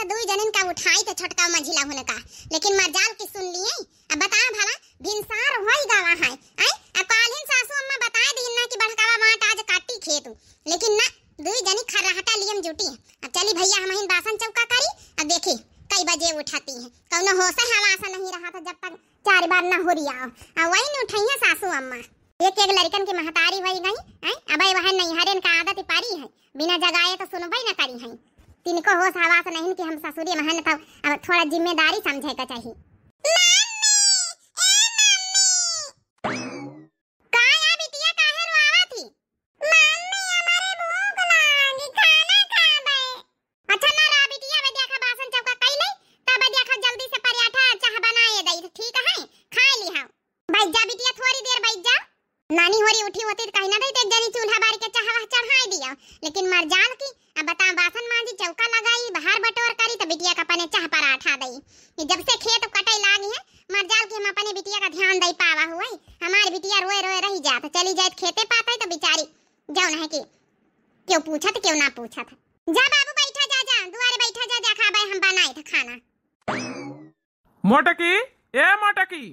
से दुई जनिन का उठाई तो छोटका मंझिला होने का, लेकिन मरजाल की सुन लिए। अब बता भला भिनसार होई गावा है आई अब कालिन सासू अम्मा बताए दिन ना कि बड़कावा माट आज काटी खेत, लेकिन ना दुई जनी खरहटा लियम जुटी है। अब चली भैया हम बासन चौका करी। अब देखी कई बजे उठाती है, कौनो होश हवासा नहीं रहा था जब तक 4 बार ना हो रिया। अब वही न उठाई है सासू अम्मा। एक एक लड़कन की महतारी होई गई है। अब वह नहीं हरेन का आदत पारी है, बिना जगाए तो सुनबई न करी है। तिनको होश हवास नहीं कि हम ससुरी महन था। अब थोड़ा जिम्मेदारी समझे का चाहिए। नानी होरी उठी होती तो कहीं ना एक जनी चूल्हा बारी के चाहवा चढ़ाई दिया, लेकिन मरजाल की अब बता बासन मांजी चौका लगाई बाहर बटोर करी तो बिटिया का अपने चाह पराठा दई। जब से खेत कटाई लागी है मरजाल की हम अपने बिटिया का ध्यान दई पावा हुआ। हमारी बिटिया रोए रोए रही जात, चली जाए खेते पाता तो बेचारी जाओ ना है कि क्यों पूछत क्यों ना पूछत। जा बाबू बैठा जा दुआरे बैठा जा खाबे हम बनाए था खाना। मोटकी ए मोटकी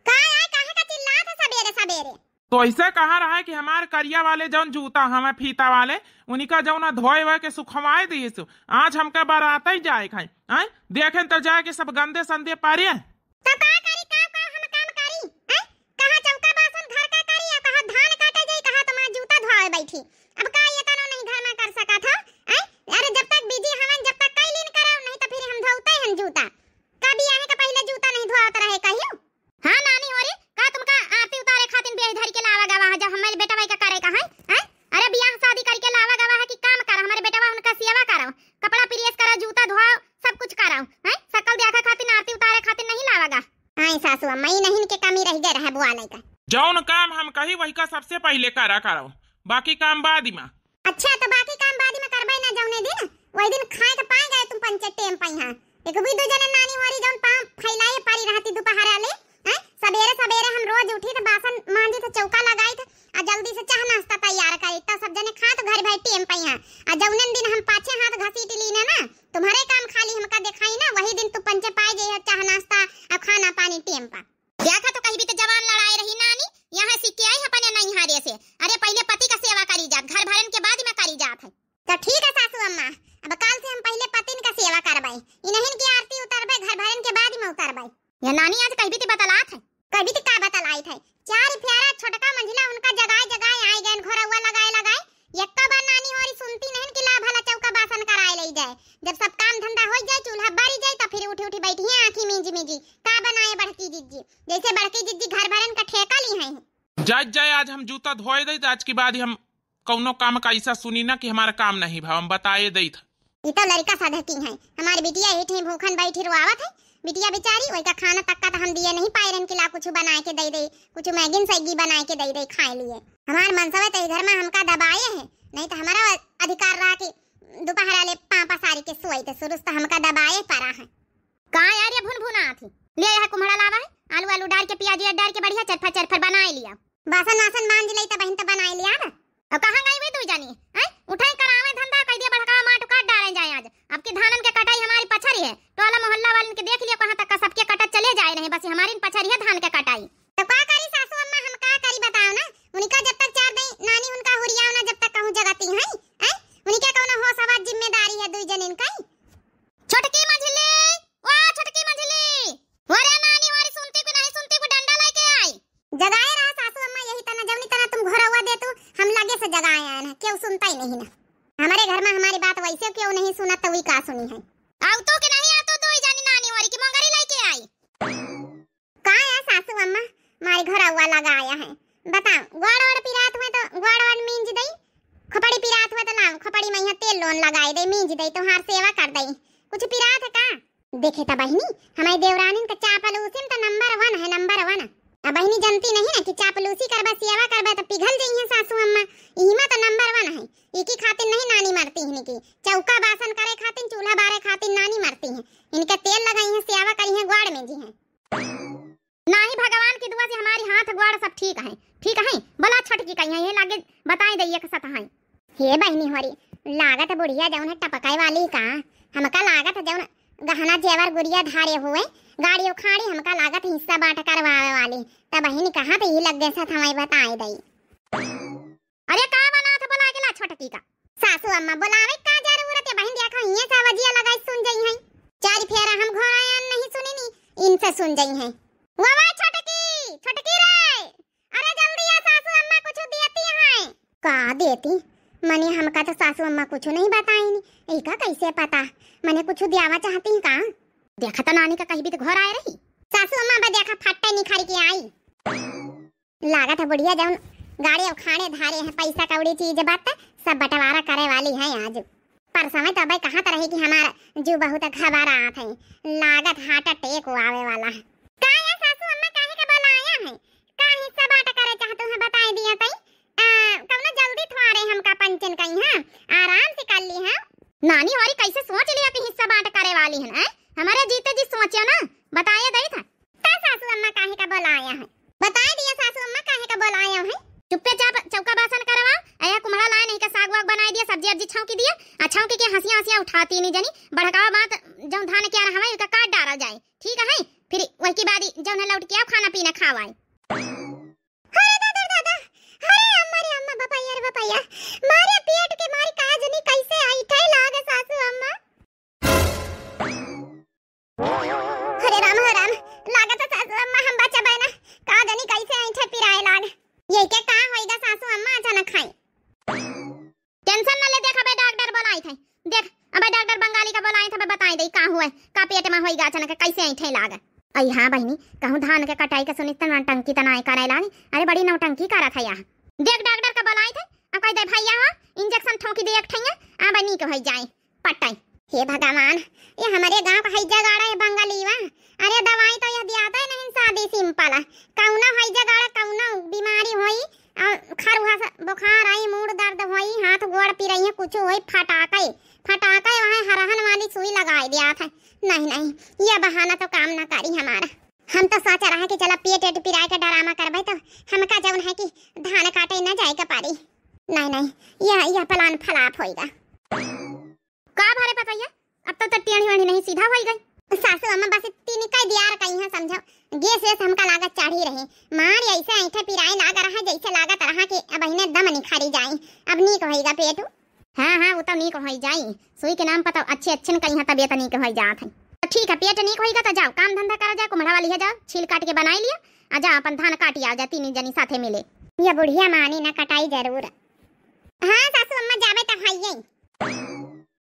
का है कहां का चिल्ला था सवेरे सवेरे। तो ऐसे कहा रहा है कि हमारे करिया वाले जौन जूता हमें फीता वाले उन्हीं का जौन धोए हुए के सुखवाए दिए सो आज हमका बारात ही जाए खाई आई देखें तो जाए के सब गंदे संदे पारे तो का करी का हम काम करी हैं कहां चौका बासन घर का करी या कहां धान काटे जाई कहां तुम्हारा जूता धोए बैठी। अब का ये तनो नहीं घर में कर सका था हैं। अरे जब तक बिजी हवन जब तक कैलिन कराओ नहीं तो फिर हम धोते हैं जूता। कभी आने का पहले जूता नहीं धोत रहे कहियो। हां नानी होरी का तुमका आरती उतारे खातिर बेच धर के लावा गवा है जब हमारे बेटा भाई का करे का है हैं। अरे बियाह शादी करके लावा गवा है कि काम कर हमारे बेटा भाई उनका सेवा कराओ कपड़ा प्रेस करो जूता धोओ सब कुछ कराओ हैं। सकल देखा खातिर आरती उतारे खातिर नहीं लावागा। हां सासू अम्मा ही नहीं के कमी रह गए रहे बुआ नहीं का जौन काम हम कही वही का सबसे पहले करो बाकी काम बाद में। अच्छा तो बाकी काम बाद में करबे ना जौने दिन वही दिन खाए के पाए गए तुम पंचे टेम पहिया एक भी दो जने नानी वाली जौन पाम फैलाए पारी रहती दोपहर वाले हैं। सवेरे सवेरे हम रोज उठी तो बासन मांजी तो चौका लगाई थे और जल्दी से चाह नाश्ता तैयार करी तो सब जने खा तो घर भाई टेम पहिया और जौने दिन हम पाछे हाथ घसीट लीने ना तुम्हारे काम खाली हमका दिखाई ना वही दिन तू पंचे पाए जे चाह नाश्ता और खाना पानी टेम पा देखा तो कहीं भी तो जवान लड़ाई रही नानी यहाँ सीखे आई अपने नहीं हारे से। अरे पहले पति का सेवा करी जात घर भरन के बाद में करी जात है तो ठीक है सासू अम्मा। अब काल से हम पहले पतिन का सेवा करबाई इन्हन की आरती उतारबे घर भरन के बाद में उतारबाई। या नानी आज कहीं भी तो बतलात है कभी तो का बतलाई थे 4 प्यारा छोटका मंझिला उनका जगाए जगाए आई गए घोरवा लगाए यक्का बार नानी होरी सुनती नहीं कि ला भला चौका बासन कराए ले जाए। जब सब काम धंधा हो जाए चूल्हा बारी जाए तो फिर उठी बैठी है आंखी मींजी का बनाए बड़की जिज्जी जैसे बड़की जिज्जी घर भरन का ठेका ली है। जाए आज हम जूता धोए दे आज के बाद हम कौनो काम का ऐसा सुनी ना कि हमारा काम नहीं भाव हम बताए दे था। ये तो लड़का सधती है हमारी बिटिया हिठे भूखन बैठी रोआवत है बिटिया बेचारी वही का खाना तक का तो हम दिए नहीं पाए रन के ला कुछ बनाए के दे कुछ मैगी सैगी बनाए के दे खाए लिए। हमार मनसवा तो घर में हमका दबाए है नहीं तो हमारा अधिकार रहा कि दोपहर वाले पापा सारी के सोई तो शुरू से हमका दबाए पड़ा है। का यार ये भुन भुना थी ले यह कुम्हड़ा लावा है आलू आलू डाल के प्याज डाल के बढ़िया चरफर बनाए लिया बासन वासन मांज ले तो बहन तो बनाए लिया ना। अब कहां गई वे तू जानी हैं उठाई करावे धंधा कह दिया बड़का माट काट डाले जाए आज अब की धानन के कटाई हमारी पछरी है टोला मोहल्ला वालन के देख लियो कहां तक का सबके कटत चले जाए नहीं बस हमारी पछरी है धान के कटाई। तो का करी सासू अम्मा हम का करी बताओ ना उनका जब तक 4 दिन नानी उनका हुरियाओ ना जब तक कहूं जगती है हैं उनके कौन हो सवार जिम्मेदारी है दुई जन इनका। छोटकी मंझली ओ छोटकी मंझली ओरे नानी वारी सुनती को नहीं सुनती को डंडा लेके आई जगाए रहा सासू अम्मा यही तना जवनी तना तुम घोरवा दे तू हम लगे से जगाए आए ना क्यों सुनता ही नहीं ना हमारे घर में हमारी बात वैसे क्यों नहीं सुना तो वही का सुनी है। आओ तो कि नहीं आ तो दो जानी नानी वाली की मंगरी लेके आई का है सासू अम्मा मारे घर हुआ लगा आया है बता गोड़ पिरात हुए तो गोड़ मींज दई खपड़ी पिरात हुए तो लाओ खपड़ी में यहाँ तेल लोन लगाए दे मींज दई तो हार सेवा कर दई कुछ पिरात है का देखे ता बहनी हमारी देवरानी का चापलूसी में तो नंबर 1 है नंबर 1। अब बहनी जानती नहीं ना कि चापलूसी करबा सेवा करबा तो पिघल जई है सासू अम्मा इमा तो नंबर 1 है इकी खातिर नहीं नानी मरती है इनकी चौका बासन करे खातिर चूल्हा बारे खातिर नानी मरती है इनका तेल लगाई है सेवा करी है गोड़ में जी है नाही भगवान की दुआ से हमारी हाथ गोड़ सब ठीक है भला छटकी कहीं ये लागे बताई दइए के सता है। हे बहनी होरी लागत बुढ़िया जौन है टपकाई वाली का हमका लागत जौन गहना जेवर गुड़िया धारे हुए गाड़ी उखाड़ी हमका लागत हिस्सा बांट करवावे वाली तब बहन कहाँ पे ही लग गए साथ हमें बताए दई। अरे का बना था बुला के ला छोटकी का सासू अम्मा बुलावे का जरूरत है बहन देखो ये सावजिया लगाई सुन जई है चार फेरा हम घोड़ाया नहीं सुनी नी इनसे सुन जई है वो छोटकी रे अरे जल्दी आ सासू अम्मा कुछ देती है का देती मने हमका तो सासू अम्मा कुछ नहीं बताई नी एका कैसे पता मने कुछ दियावा चाहती का देखा तो नानी का कहीं भी तो घर आए रही सासू अम्मा बा देखा फट्टे निखार के आई लागत है बुढ़िया जौन गाड़ी उखाड़े धारे है पैसा कौड़ी चीज बात सब बंटवारा करे वाली है आज पर समय तो भाई कहाँ रही कि हमारा जो बहुत घबरा आत है लागत हार्ट अटैक आवे वाला है का या सासू अम्मा काहे का बुलाया है का हिस्सा बांट करे चाहतू है बताए दिया तई कौनो जल्दी थोड़े हमका पंचन कहीं हां आराम से कर ली हां नानी हमारी कैसे सोच लिया कि हिस्सा बांट करे वाली है ना हमारे जीते जी सोचे ना बताया दई था सासू अम्मा काहे का बुलाया है बताए दिया सासू अम्मा काहे का बुलाया है चुप्पे चाप चौका बासन करवा आया कुम्हड़ा लाए नहीं का साग वाग बनाई दिया सब्जी अब्जी छौंकी दिया अच्छा के हंसियां हंसियां उठाती नहीं जनी बड़कावा बात जब धान क्या रहा है का काट डाला जाए ठीक है फिर वही की बादी जब लौट के खाना पीना खावाए अरे दादा अरे अम्मा बपाया मारे पेट के मारी काज नहीं कैसे आई थे लागे सासू अम्मा हरे राम लागत सासू अम्मा हम बचा बना काज नहीं कैसे आई थे पिराए लाग ये क्या का होएगा सासू अम्मा अचानक खाई टेंशन न ले देख अबे डॉक्टर बुलाई थे देख अबे डॉक्टर बंगाली का बुलाई था बताई दई का हुआ का पेट में होएगा अचानक कैसे आई थे लाग आई हां बहनी कहूं धान के कटाई के सुनित नौटंकी तनाई करे लानी अरे बड़ी नौटंकी करा था यहां देख डॉक्टर का बुलाई थे अब कह दे भैया हां इंजेक्शन ठोकी दे एक ठैया आ बनी के होई जाए पटाई हे भगवान ये हमारे गांव का हैजा गाड़ा है बंगालीवा अरे दवाई तो यह दियाता है नहीं सादी सिंपल है कौना हैजा गाड़ा कौना बीमारी होई खरुहा बुखार आई मूड दर्द होई हाथ गोड़ पिरई है कुछ होई फटाके वहां हरहन वाली सुई लगाई दिया था नहीं ये बहाना तो काम ना करी हमारा हम तो सोच रहा है कि चला पेट पिराए का डरामा करबे तो हमका जौन है कि धान काटे ना जाए का पारी नहीं यह प्लान फलाप होएगा का भरे पता है अब तो टेढ़ी वाली नहीं सीधा होई गई सासू अम्मा बस तीन का दियार कहीं है समझो गैस हमका लागत चढ़ी रही मार ऐसे ऐठे पिराए लाग रहा जैसे लागत रहा कि अब इन्हें दम निखारी जाए अब नीक होएगा पेट हां वो तो नीक होई जाई सुई के नाम पता अच्छे न कहीं तबियत नीक होई जात है तो ठीक है पेट नीक होएगा तो जाओ काम धंधा करा जाओ कुम्हड़ा वाली है जाओ छील काट के बनाई लिया आ जा अपन धान काटी आ जा तीन जनी साथे मिले ये बुढ़िया मानी ना कटाई जरूर हां सासू अम्मा जावे त हइये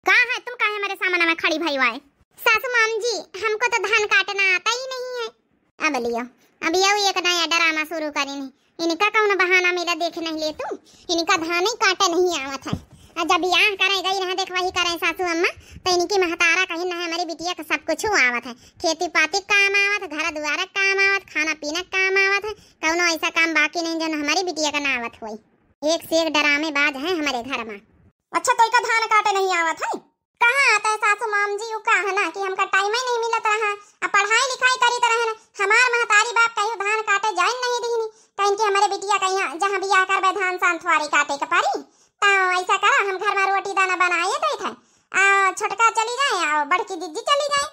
का है तुम काहे मेरे सामने में खड़ी भई वाए सासू माम जी हमको तो धान काटना आता ही नहीं है अब यो एक नया ड्रामा शुरू करेनी इनका कौन बहाना मेरा देख नहीं ले तू इनका धान ही काटे नहीं आवत है जब बियाह करे गई रहा देखवा ही करे सासू अम्मा तो इनकी महतारा कहीं ना हमारी बिटिया का सब कुछ आवत है खेती पाती काम आवत घर द्वार काम आवत खाना पीना काम आवत है कौनो ऐसा काम बाकी नहीं जो हमारी बिटिया का ना आवत हुई एक से एक ड्रामेबाज है हमारे घर में अच्छा तो का धान काटे नहीं आवत है कहाँ आता है सासू माम जी यू कहा ना कि हमका टाइम ही नहीं मिलत रहा अब पढ़ाई लिखाई करी तरह ना हमार महतारी बाप कहीं धान काटे जाए नहीं दीनी कहीं कि हमारे बिटिया कहीं जहाँ बियाह करबे धान सांथवारी काटे के पारी तो ऐसा करा हम घर में रोटी दाना बनाए तो थे छोटका चली जाए और बड़की दीदी चली जाए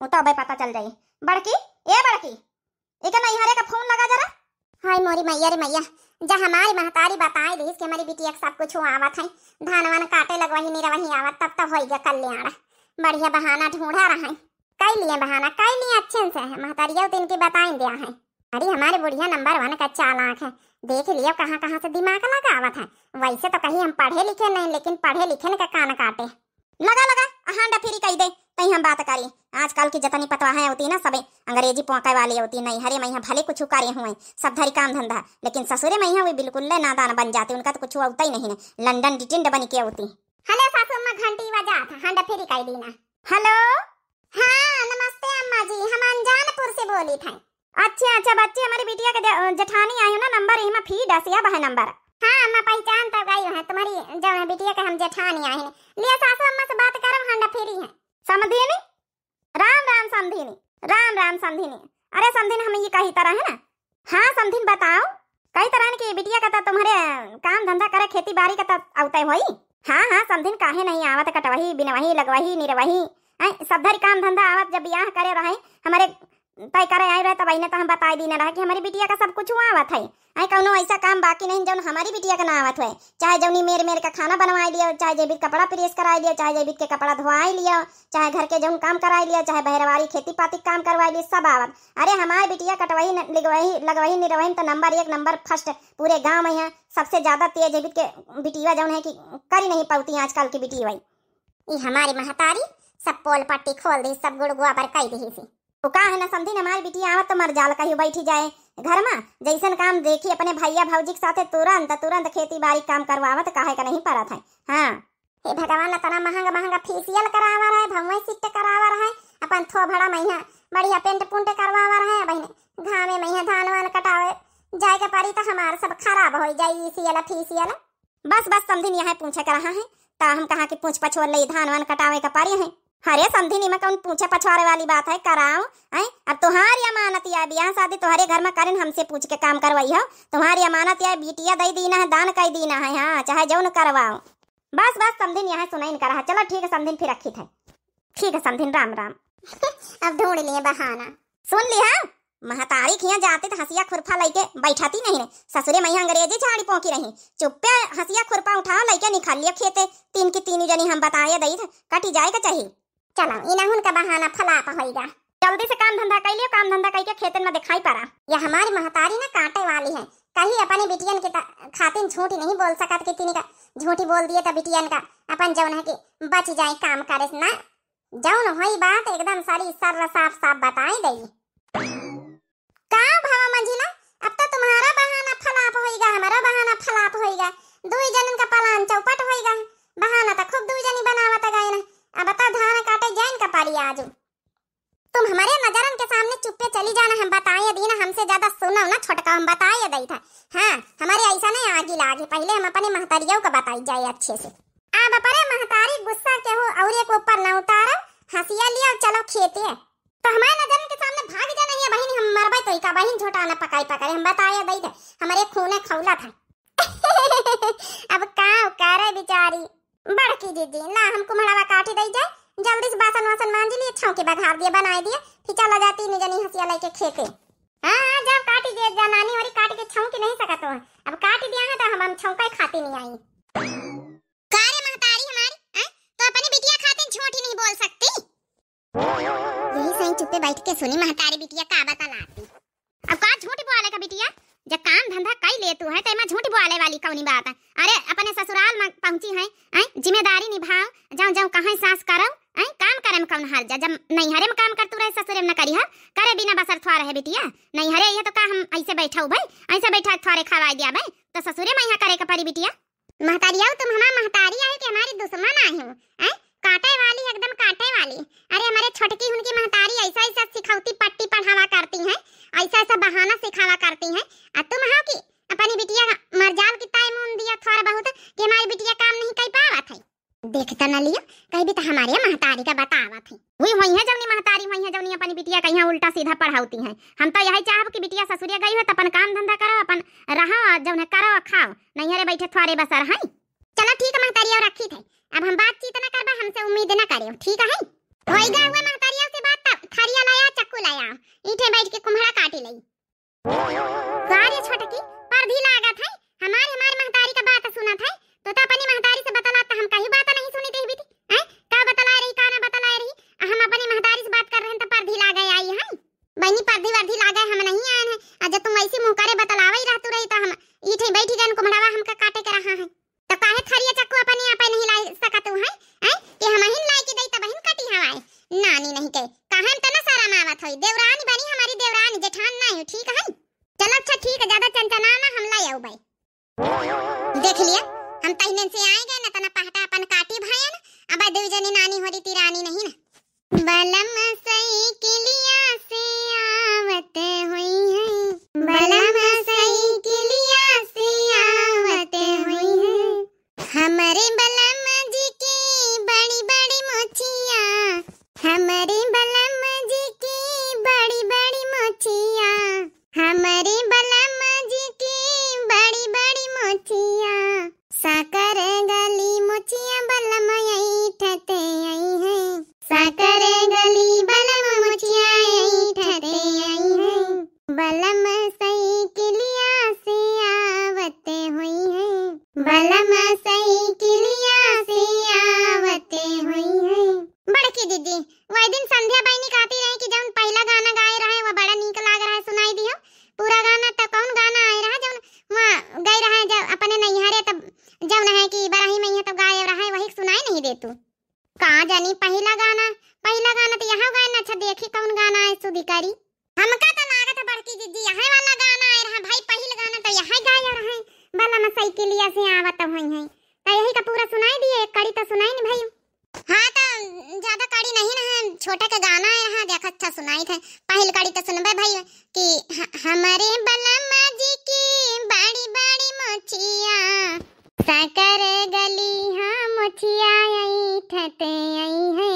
वो तो अबे पता चल जाए बड़की एक नहीं हरे का फोन लगा जरा हाय मोरी मैया रे मैया जब हमारी महतारी बताई दी कि हमारी बिटिया सब कुछ आवत है धान वान काटे लगवाही नहीं रही आवत तब तो होइगा कल्याण बढ़िया बहाना ढूंढा रहा है कई लिए बहाना कई लिए अच्छे से है महतारिया तो इनकी बताई दिया है अरे हमारे बुढ़िया नंबर 1 का चालाक है देख लियो कहाँ से दिमाग लगावत है वैसे तो कहीं हम पढ़े लिखे नहीं लेकिन पढ़े लिखे का कान काटे लगा हांडा फिरी कही दे कहीं हम बात करी आजकल की जतनी पतवा है होती ना सबे अंग्रेजी पोंके वाली होती नहीं हरे मैया भले कुछ करे हुए सब धरी काम धंधा लेकिन ससुरे मैया वे बिल्कुल नादान बन जाती उनका तो कुछ होता ही नहीं लंदन डिटिंड बन के होती हेलो सासू अम्मा घंटी बजा था हांडा फिरी कही दी ना हेलो हाँ नमस्ते अम्मा जी हम अनजानपुर से बोली थे अच्छा बच्चे हमारी बिटिया के जेठानी आई ना नंबर इमा फीड हसिया बह नंबर हाँ अम्मा पहचान तो गई है तुम्हारी जो है बिटिया के हम जेठानी आए हैं लिया सासू अम्मा से बात करम हांडा फिरी है समझिनी राम समधिनी अरे समधिन हम ये कही तरह है ना हाँ समधिन बताओ कई तरह की बिटिया का तुम्हारे काम धंधा करे खेती बाड़ी का आवते होई हाँ समधिन काहे नहीं आवत कटवही बिनवही लगवही निरवही सब धरी काम धंधा आवत जब ब्याह करे रहे हमारे तय करे आए रहे तब आईने तो हम बताई दी ना रहा कि हमारी बिटिया का सब कुछ आवत है। कौनो ऐसा काम बाकी नहीं जौन हमारी बिटिया का ना आवत है। चाहे जौनी मेरे का खाना बनवा लिया, चाहे जेबित कपड़ा प्रेस करा लिया, चाहे जेबित के कपड़ा धोवाई लिया, चाहे घर के जौन काम करा लिया, चाहे बहरवारी खेती पाती काम करवा लिया, सब आवत। अरे हमारी बिटिया कटवाई लगवाई निरवाई तो नंबर 1 नंबर फर्स्ट पूरे गाँव में है। सबसे ज्यादा तेज जेबित के बिटिया जौन है कि कर ही नहीं पाती आजकल की बिटिया। हमारी महतारी सब पोल पट्टी खोल दी, सब गुड़ गोबर कई दी सी। तो का है ना समझी न हमारी बिटिया आवत तो मर जाल कहीं बैठी जाए घर में। जैसन काम देखी अपने भैया भौजी के साथे तुरंत खेती बाड़ी काम करवावत काहे का नहीं परत है। हाँ हे भगवान तना महंगा फेसियल करावा रहा है, भमई सिट करावा रहा है, अपन थो भड़ा महीना बढ़िया पेंट पुंट करवावा रहा है। बहने घामे महीना धान वान कटावे जाए के पारी तो हमार सब खराब हो जाई इसीला फीसियल। बस समझी यहाँ पूछे कर रहा है ता हम कहा कि पूछ पछोर ले धान वान कटावे का पारी है। अरे समझी में कौन पूछे पछवारे वाली बात है, कराओ। अब तुम्हारी अमानत या ब्याह शादी तुम्हारे घर में करें हमसे पूछ के काम करवाई हो। तुम्हारी अमानत या बिटिया दई दीना है, दान कई दीना है। हाँ चाहे जौन करवाओ। बस समझिन यहाँ सुनाइन करा। चलो ठीक है समझिन फिर रखी थे। ठीक है समझिन राम राम। अब ढूंढ लिए बहाना। सुन लिया महतारी खिया जाते तो हंसिया खुरफा लेके बैठाती नहीं रे। ससुरे मैया अंग्रेजी झाड़ी पोंकी रही, चुप्पे हंसिया खुरपा उठा लेके निकाल लिया खेते। तीन की तीन जनी हम बताए दई थे कटी जाए का चाहिए। चलो इनहुन का बहाना फलाप होइगा। जल्दी से काम धंधा कर लियो, काम धंधा करके खेतन में दिखाई पड़ा। यह हमारी महतारी ना कांटे वाली है, कहीं अपने बिटियन के खातिन झूठी नहीं बोल सकत कि तीन का झूठी बोल दिए तो बिटियन का अपन जौन है कि बच जाए काम करे ना। जौन होई बात एकदम सारी सर साफ बताई दई। का भावा मंजिला अब तो तुम्हारा बहाना फलाप होइगा, हमारा बहाना फलाप होइगा। दुई जनन का पलान चौपट होइगा। बहाना तो खूब दुई जनी बनावत गए ना। अब बता धान काटे जाइन का पारी आज। तुम हमारे नजरन के सामने चुप्पे चली जाना, हम बताए दी ना। हमसे ज्यादा सुनो ना छोटका, हम बताए दई था। हाँ हमारे ऐसा नहीं आगे लागे, पहले हम अपने महतारियों को बताई जाए अच्छे से। अब अपने महतारी गुस्सा के हो और एक ऊपर न उतारो, हंसिया लिया चलो खेते। तो हमारे नजरन के सामने भाग जाना है बहन। हम मरबे तो का बहन झोटा न पकाई हम बताए दई थे। हमारे खूने खौला था। अब का करे बेचारी बड़की दीदी ला हमको मड़ावा काटी दई जाए। जल्दी से बासन वासन मांज लिए, छौके बघार दिए बनाए दिए, फिर चला जाती नहीं जनी हंसिया लेके खेते। हाँ जब काटी दे जनानी और काट के छौके नहीं सकत हो। अब काट दिया है तो हम छौका खाती नहीं आई। कारे महतारी हमारी तो अपनी बिटिया खातिन झूठी नहीं बोल सकती। यही सही चुप्पे बैठ के सुनी महतारी बिटिया का बतलाती। अब का झूठ बोले का बिटिया, जब काम धंधा कई ले तू है तो मैं झूठ बोले वाली कौनी बात है। अरे अपने ससुराल में पहुंची है, जिम्मेदारी निभाओ, जाऊं कहां सास करो, काम करे में कौन हाल जा। जब नैहरे में काम कर तू रहे ससुरे में न करी है, करे बिना बसर थोड़ा रहे बिटिया। नैहरे ये तो का हम ऐसे बैठा भाई, ऐसे बैठा थोड़े खवा दिया भाई तो ससुरे में यहाँ करे का परी बिटिया। महतारी आओ तुम हमारा महतारी आए कि हमारी दुश्मन आए हो, काटे वाली एकदम काटे वाली। अरे हमारे छोटकी उनकी महतारी ऐसा सिखौती पट्टी पढ़ावा करती हैं, ऐसा बहाना सिखावा करती हैं। और तुम हो कि अपनी बिटिया मरजाल की ताई मुन दिया थोड़ा बहुत कि हमारी बिटिया काम नहीं कर पावत है। देखता न लियो कहीं भी तो हमारे महतारी का बतावत है। वही है जवनी महतारी वही है जवनी अपनी बिटिया कहीं उल्टा सीधा पढ़ाती हैं। हम तो यही चाहब कि बिटिया ससुरिया गई हो तो अपन काम धंधा करो, अपन रहो जौन करो खाओ, नैहरे बैठे थोड़े बसर है। चलो ठीक है महतारी और रखी थे। अब हम बातचीत न करबा, हमसे उम्मीद न करियो, ठीक है। होइगा हुआ महतारिया से बात तब थरिया लाया चक्कू लाया, ईंटे बैठ के कुम्हड़ा काटी लई। सारे छोटकी पर भी लागत है हमारी महतारी का बात सुना था तो अपनी महतारी से बतलाता। हम कहीं बात नहीं सुनी थी बीती का बतला रही का ना बतला रही। हम अपनी महतारी से बात कर रहे हैं तो पर्दी ला गए आई है बहनी, पर्दी वर्दी ला गए हम नहीं आए हैं। अजय तुम ऐसी मुंह करे बतलावा ही रहतू रही तो हम ईठे बैठी गए कुम्हड़ावा हमका काटे के रहा है तो काहे थरिया चक्कू अपने आप नहीं ला सकत है कि हम हिन लाई के दई त बहन कटी हवाए नानी नहीं के काहे हम तना सारा मावत होई। देवरानी बनी हमारी देवरानी जेठान नहीं हो, ठीक है। चलो अच्छा ठीक है, ज्यादा चंचना ना हम लाई आऊ भाई। देख लिया हम तहने से आए गए ना तना पहटा अपन काटी भाई ना। अब देव जनी नानी हो रही तिरानी नहीं ना। बलम साइकिलिया से आवत हुई है, बलम साइकिलिया से आवत हुई है। हमारे बलम जी की बड़ी बड़ी मोचिया, हमारे बलम जी की बड़ी बड़ी मोचिया, हमारे बलम जी की बड़ी बड़ी मोचिया। साकर गली मोचिया बलम यही ठते आई है, साकर पहला गाना तो यहाँ गाना। अच्छा देखी कौन गाना है सुधी करी। हमका तो लागत है बड़की दीदी यहाँ वाला गाना है रहा भाई। पहला गाना तो यहाँ गाया रहा बला में साइकिलिया से आवत हुई है तो यही का पूरा सुनाई दिए। एक कड़ी तो सुनाई नहीं भाई। हाँ तो ज्यादा कड़ी नहीं ना, छोटा का गाना है रहा देख अच्छा सुनाई थे। पहल कड़ी तो सुनबे भाई कि हमारे बलम्मा जी की बड़ी बड़ी मोचिया साकर गली हाँ मोचिया आई ठते आई है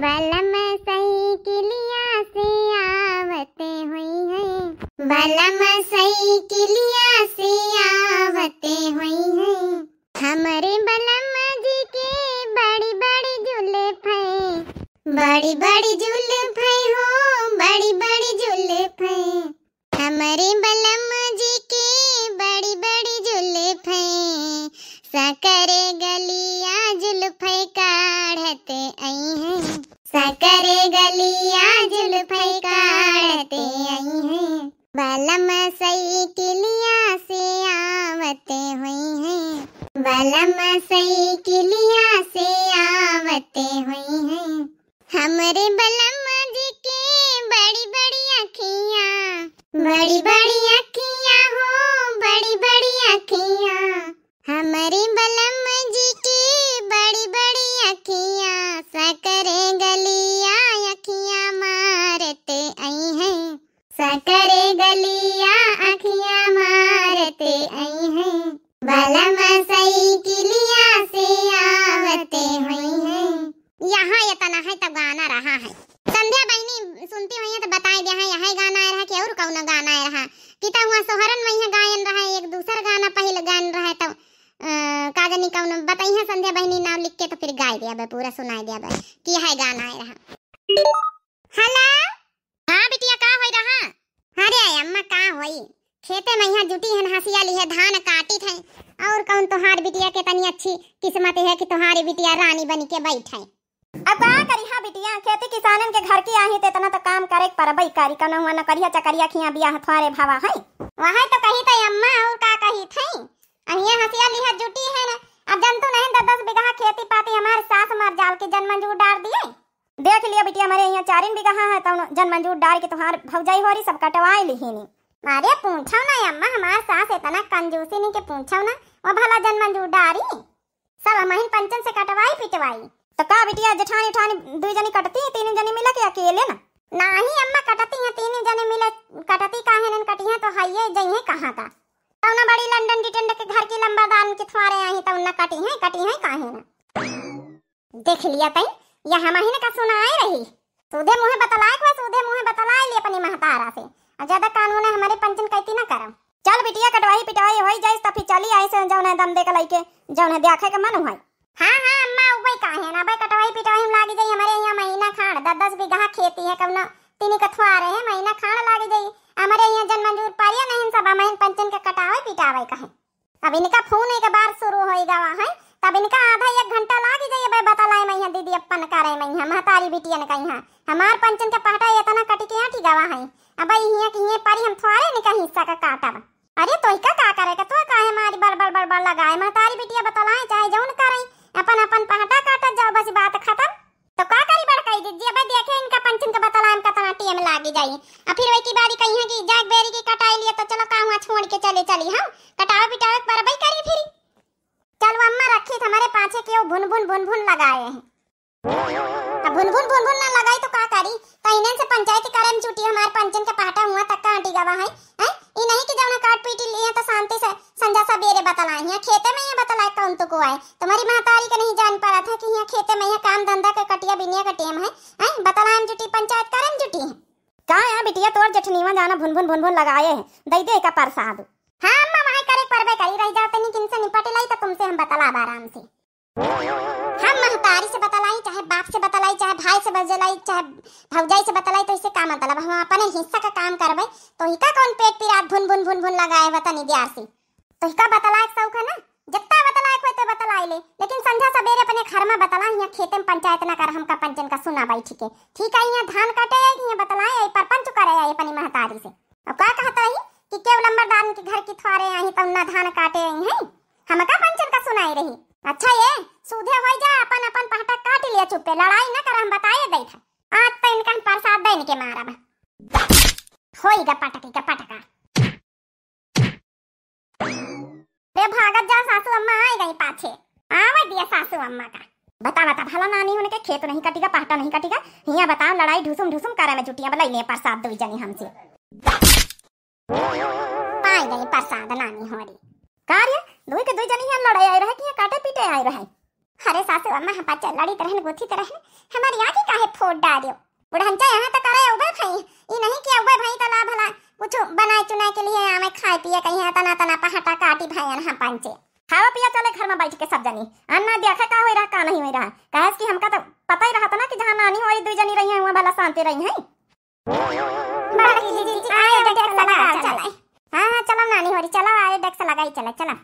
बलम सही किलिया से आवते हुई है बलम सही किलिया से आवते हुई है हमारे बलम जी के बड़ी बड़ी जुल्फे बड़ी बड़ी जुल्फे हो बड़ी बड़ी जुल्फे हमारे बलम जी के बड़ी बड़ी जुल्फे सकरे गलिया जुल्फे काढ़ते आई हैं सकरे गलिया जुल्फे काढ़ते आई हैं बलम सही किलिया से आवते हुई हैं बलम सही किलिया से आवते हुई हैं हमारे बलम जी के बड़ी बड़ी अखियाँ हो बड़ी बड़ी अखियाँ हमारे बलम जी की बड़ी बड़ी अखियाँ सकरे गलिया अखियाँ मारते आई हैं सकरे गलिया अखियाँ मारते आई हैं बलम सही किलिया से आवते हुई हैं। यहाँ इतना है तब गाना रहा है। संध्या बहनी सुनती हुई है तो बताई दे है यही गाना आ रहा कि और कौन गाना आ रहा कि तब वहाँ सोहरन में यह गायन रहा एक दूसरा गाना पहले गान रहा तो कागनी कौन बताई है संध्या बहनी नाम लिख के तो फिर गाय दिया बे पूरा सुनाई दिया बे कि यह गाना आ रहा। हेलो हाँ बिटिया का होई रहा। अरे अम्मा का होई खेते में यहाँ जुटी है हंसिया ली है धान काटी थे और कौन तोहार बिटिया के तनी अच्छी किस्मत है कि तुम्हारी बिटिया रानी बनी के बैठे। अब का करी हा बिटिया खेती किसानन के घर की आही ते तना तो काम करे पर बई करी कनो हुआ न करिया चकरिया खिया बिया हथवारे भावा है वहां तो कही त अम्मा और का कही थई अहिया हंसिया ली है जुटी है ना। अब जंतु नहीं 10 बीघा खेती पाती हमारे सास मार जाल के जन मंजूर डाल दिए। देख लिया बिटिया हमारे यहाँ 4 बीघा है तो जन मंजूर डाल के तुहार भौजाई होरी सब कटवाई लिहिनी। अरे पूछो ना अम्मा हमार सास इतना कंजूसी नहीं के पूछो ना वो भला जन मंजूर डारी सब महीन पंचन से कटवाई पिटवाई तो का बिटिया जेठानी उठानी 2 जनी कटती 3 जनी मिला के अकेले ना। नहीं अम्मा कटती हैं 3 जने मिले कटती काहे न कटी है तो हाइये जइए कहां का तो ना बड़ी लंदन डिटेंड के घर की लंबादान के थवारे आई तो ना कटी है काहे ना। देख लिया तई यह महीने का सुनाई रही सूधे मुंह बतलाए को सूधे मुंह बतलाए ले अपनी महतारा से ज्यादा कानून है हमारे पंचन कहती ना करम। चल बिटिया कटवाई पिटवाई होई जाइस त फिर चली आई से जौन दम दे के लइके जौन देखे के मन होई। हां अम्मा उबई काहे ना भाई कटवाई पिटवाई हम लागी जाई हमारे यहाँ महीना खाड़ 10 बीघा खेती है कवना तिनी कथवा रहे हैं महीना खाड़ लागी जाई हमारे यहाँ जन मंजूर पारिया नहीं सब महीन पंचन के कटावे पिटावे कहे। अब इनका फोन एक बार शुरू होएगा है तब इनका आधा 1 घंटा लागी जाई भाई बतलाए मैं दीदी अपन करे मैं महतारी बिटिया ने कही हां हमार पंचन के पहटा इतना कटी के आटी गवा है अब यहाँ की ये पारी हम थोड़े निका हिस्सा का काटब। अरे तो का करेगा तो काहे मारी बड़ लगाए महतारी बिटिया बतलाए चाहे जौन करे अपन अपन पहटा काटत जाओ बस बात खत्म। तो का करी बड़काई दीजिए भाई देखे इनका पंचन के बतलाए कितना टाइम लागी जाई अब फिर वही की बारी कही है कि जाग बेरी की कटाई लिया तो चलो काम छोड़ के चली हम कटावे पिटावे पर भाई करी फिर चलो अम्मा रखी हमारे पाछे के भुन भुन लगाए हैं। अब भुन ना लगाई तो का करी कहीं से पंचायती करे में छुट्टी हमारे पंचन के पाटा हुआ तक का आंटी गवा है ये नहीं कि जौन काट पीटी लिए तो शांति से संजा सबेरे बतलाए हैं खेते में ये बतलाए कौन तो को आए तुम्हारी महतारी का नहीं जान पा रहा था कि यहाँ खेते में ये काम धंधा के कटिया बिनिया का टेम है बतलाए में जुटी पंचायत करे में जुटी है का है बिटिया तोर जठनीवा जाना भुन लगाए है दई दे का प्रसाद। हां अम्मा वहां करे परबे करी रह जाते नहीं किन से निपट लाई तो तुमसे हम बतला आराम से हम महतारी से बतलाई चाहे बाप से बतलाई चाहे भाई से बतलाई चाहे भौजाई से बतलाई तो इससे का मतलब हम अपने हिस्सा का काम करबे तो हिका कौन पेट पिरात भुन लगाए बतानी दियार से तो हिका बतलाए सौख है ना जितना बतलाए कोई तो बतलाई ले लेकिन संध्या सवेरे अपने घर में बतला यहाँ खेते में पंचायत ना कर हमका पंचन का सुना बाई ठीक है यहाँ धान काटे है यहाँ बतलाए परपंच करे है अपनी महतारी से अब का कहता है कि केव नंबरदार के घर की थवारे आई तब ना धान काटे हैं हमका पंचन का सुनाई रही। अच्छा ये सूधे हो जा, अपन अपन पहटा काट लिया चुपे, लड़ाई न कर, हम बताए दई था। आज तो इनका प्रसाद देन के मारा बा होइगा पटकी का पटका। रे भागत जा, सासू अम्मा आ गई पाछे, आवे दिया सासू अम्मा का। बता बता भला नानी होने के खेत नहीं कटेगा, पहटा नहीं कटेगा, हिया बताओ लड़ाई ढुसुम ढुसुम करे में जुटियां बलाई ले प्रसाद दो जनी हमसे। पाई गई प्रसाद नानी होरी कार्य दुई के दुई जनी हम लड़ाई आई रहे कि काटे पीटे आई रहे। अरे सासू अम्मा हम पाछे लड़ी तरहन गोथी तरहन हमारी आगे काहे फोड़ डालियो। बुढ़ंचा यहां तक करे उबे भाई, ई नहीं कि उबे भाई तला भला कुछ बनाए चुनाए के लिए आमे खाए पिए कहीं तना तना पहाटा काटी भाई हम पंचे खावा पिया चले घर में बैठ के सब जनी अन्ना देखे का होई रहा का नहीं होई रहा। काहे कि हमका तो पता ही रहा था ना कि जहां नानी होई दुई जनी रही है वहां भला शांति रही है। बड़ा जी आए डेक्स लगा चला। हां चलो नानी होरी चलो आए डेक्स लगाई चला चला।